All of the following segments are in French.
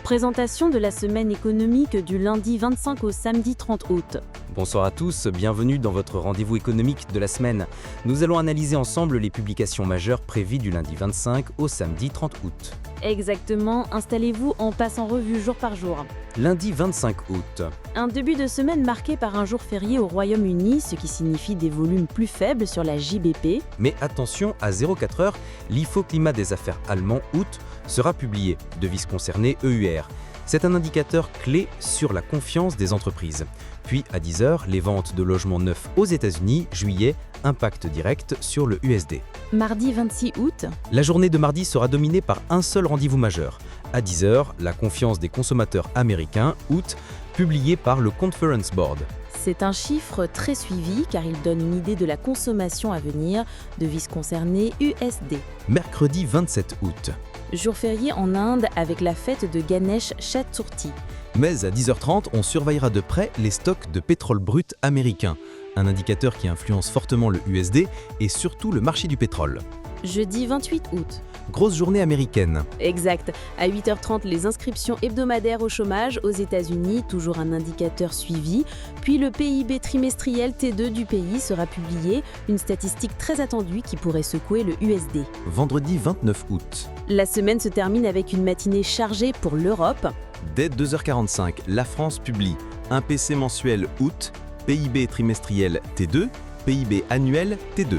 Présentation de la semaine économique du lundi 25 au samedi 30 août. Bonsoir à tous, bienvenue dans votre rendez-vous économique de la semaine. Nous allons analyser ensemble les publications majeures prévues du lundi 25 au samedi 30 août. Exactement, installez-vous, on passe en revue jour par jour. Lundi 25 août. Un début de semaine marqué par un jour férié au Royaume-Uni, ce qui signifie des volumes plus faibles sur la JBP. Mais attention, à 04 heures, l'IFO Climat des affaires allemand août sera publié, devise concernée EUR. C'est un indicateur clé sur la confiance des entreprises. Puis à 10 heures, les ventes de logements neufs aux États-Unis, juillet, impact direct sur le USD. Mardi 26 août. La journée de mardi sera dominée par un seul rendez-vous majeur. À 10 heures, la confiance des consommateurs américains, août, publié par le Conference Board. C'est un chiffre très suivi car il donne une idée de la consommation à venir, devise concernée USD. Mercredi 27 août. Jour férié en Inde avec la fête de Ganesh Chaturthi. Mais à 10h30, on surveillera de près les stocks de pétrole brut américain, un indicateur qui influence fortement le USD et surtout le marché du pétrole. Jeudi 28 août. Grosse journée américaine. Exact. À 8h30, les inscriptions hebdomadaires au chômage aux États-Unis, toujours un indicateur suivi. Puis le PIB trimestriel T2 du pays sera publié, une statistique très attendue qui pourrait secouer le USD. Vendredi 29 août. La semaine se termine avec une matinée chargée pour l'Europe. Dès 2h45, la France publie un PC mensuel août, PIB trimestriel T2, PIB annuel T2.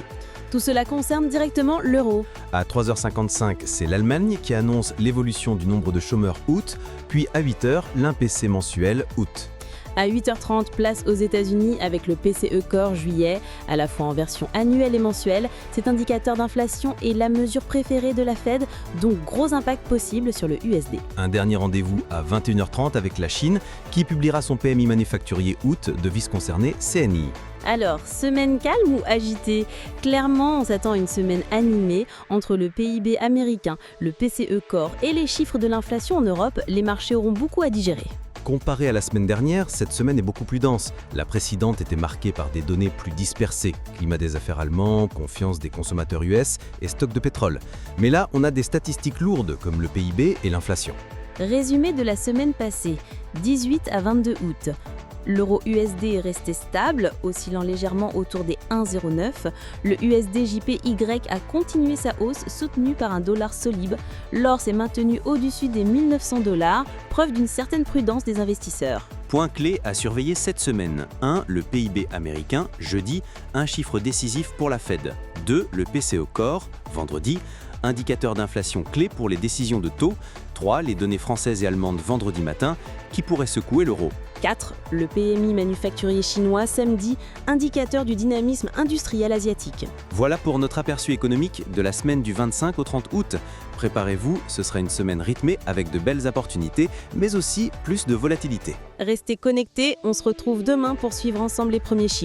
Tout cela concerne directement l'euro. À 3h55, c'est l'Allemagne qui annonce l'évolution du nombre de chômeurs août, puis à 8h, l'INPC mensuel août. À 8h30, place aux États-Unis avec le PCE Core juillet, à la fois en version annuelle et mensuelle. Cet indicateur d'inflation est la mesure préférée de la Fed, donc gros impact possible sur le USD. Un dernier rendez-vous à 21h30 avec la Chine, qui publiera son PMI manufacturier août, devise concernée CNI. Alors, semaine calme ou agitée? Clairement, on s'attend à une semaine animée. Entre le PIB américain, le PCE Core et les chiffres de l'inflation en Europe, les marchés auront beaucoup à digérer. Comparé à la semaine dernière, cette semaine est beaucoup plus dense. La précédente était marquée par des données plus dispersées. Climat des affaires allemand, confiance des consommateurs US et stock de pétrole. Mais là, on a des statistiques lourdes comme le PIB et l'inflation. Résumé de la semaine passée, 18 à 22 août. L'euro USD est resté stable, oscillant légèrement autour des 1,09. Le USD JPY a continué sa hausse, soutenu par un dollar solide. L'or s'est maintenu au-dessus des 1900 $, preuve d'une certaine prudence des investisseurs. Point clé à surveiller cette semaine. 1. Le PIB américain, jeudi, un chiffre décisif pour la Fed. 2. Le PCE Core, vendredi, indicateur d'inflation clé pour les décisions de taux. 3. Les données françaises et allemandes vendredi matin, qui pourraient secouer l'euro. 4. Le PMI manufacturier chinois samedi, indicateur du dynamisme industriel asiatique. Voilà pour notre aperçu économique de la semaine du 25 au 30 août. Préparez-vous, ce sera une semaine rythmée avec de belles opportunités, mais aussi plus de volatilité. Restez connectés, on se retrouve demain pour suivre ensemble les premiers chiffres.